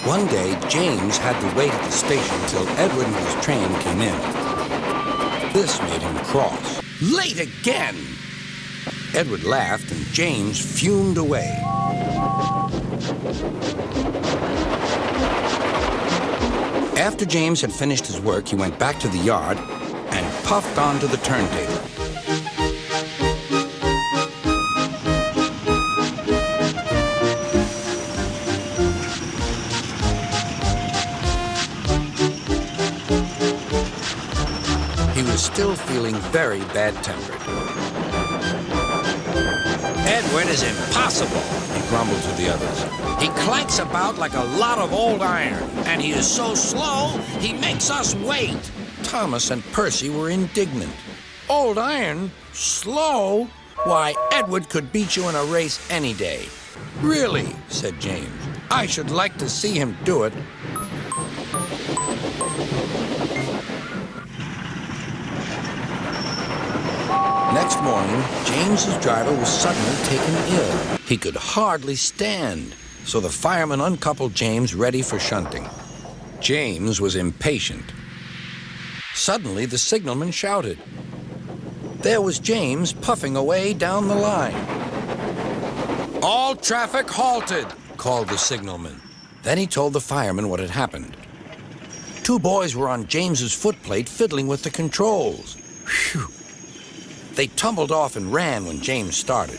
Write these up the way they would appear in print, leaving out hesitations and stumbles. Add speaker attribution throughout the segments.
Speaker 1: One day, James had to wait at the station till Edward and his train came in. This made him cross. Late again! Edward laughed and James fumed away. After James had finished his work, he went back to the yard and puffed onto the turntable. He was still feeling very bad-tempered.
Speaker 2: Edward is impossible,
Speaker 1: He grumbled to the others.
Speaker 2: he clanks about like a lot of old iron, and he is so slow, he makes us wait.
Speaker 1: Thomas and Percy were indignant.
Speaker 2: Old iron? Slow? Why, Edward could beat you in a race any day.
Speaker 1: Really, said James. I should like to see him do it. Next morning, James's driver was suddenly taken ill. He could hardly stand, so the fireman uncoupled James ready for shunting. James was impatient. Suddenly, the signalman shouted. There was James puffing away down the line. All traffic halted, called the signalman. Then he told the fireman what had happened. Two boys were on James's footplate fiddling with the controls. Phew. They tumbled off and ran when James started.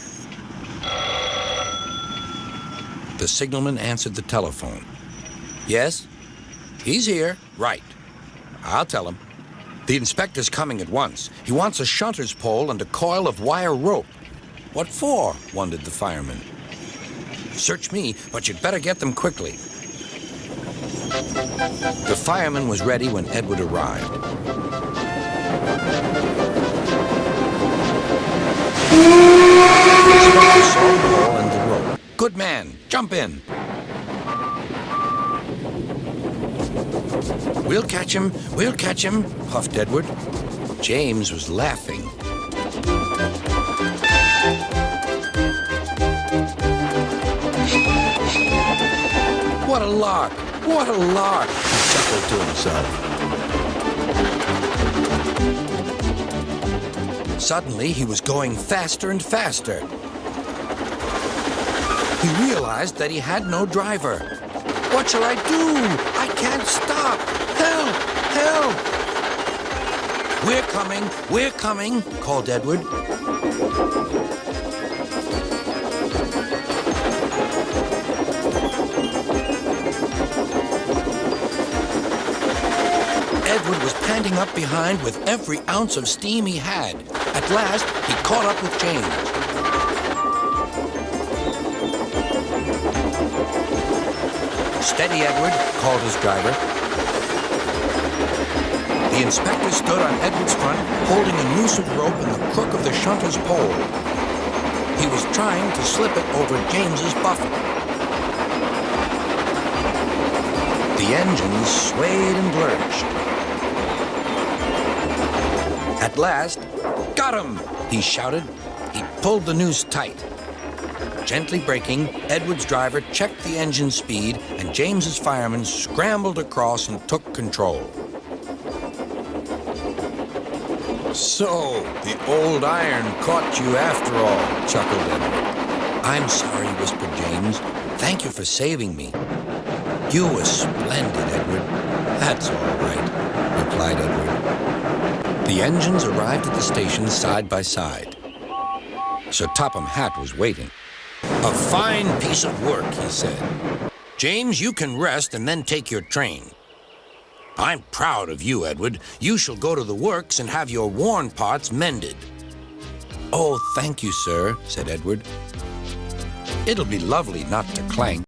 Speaker 1: The signalman answered the telephone. Yes? He's here. Right. I'll tell him. The inspector's coming at once. He wants a shunter's pole and a coil of wire rope. What for? Wondered the fireman. Search me, but you'd better get them quickly. The fireman was ready when Edward arrived. The saw pole and the rope. Good man, jump in. We'll catch him, puffed Edward. James was laughing. What a lark, he chuckled to himself. Suddenly, he was going faster and faster. He realized that he had no driver. What shall I do? I can't stop. Help! Help! We're coming, called Edward. Edward was panting up behind with every ounce of steam he had. At last, he caught up with James. Steady, Edward, called his driver. The inspector stood on Edward's front, holding a noose of rope in the crook of the shunter's pole. He was trying to slip it over James's buffet. The engines swayed and lurched. At last, got him, he shouted. He pulled the noose tight. Gently braking, Edward's driver checked the engine speed, and James's fireman scrambled across and took control. So, the old iron caught you after all, chuckled Edward. I'm sorry, whispered James. Thank you for saving me. You were splendid, Edward. That's all right, replied Edward. The engines arrived at the station side by side. Sir Topham Hatt was waiting. A fine piece of work, he said. James, you can rest and then take your train. I'm proud of you, Edward. You shall go to the works and have your worn parts mended. Oh, thank you, sir, said Edward. It'll be lovely not to clank.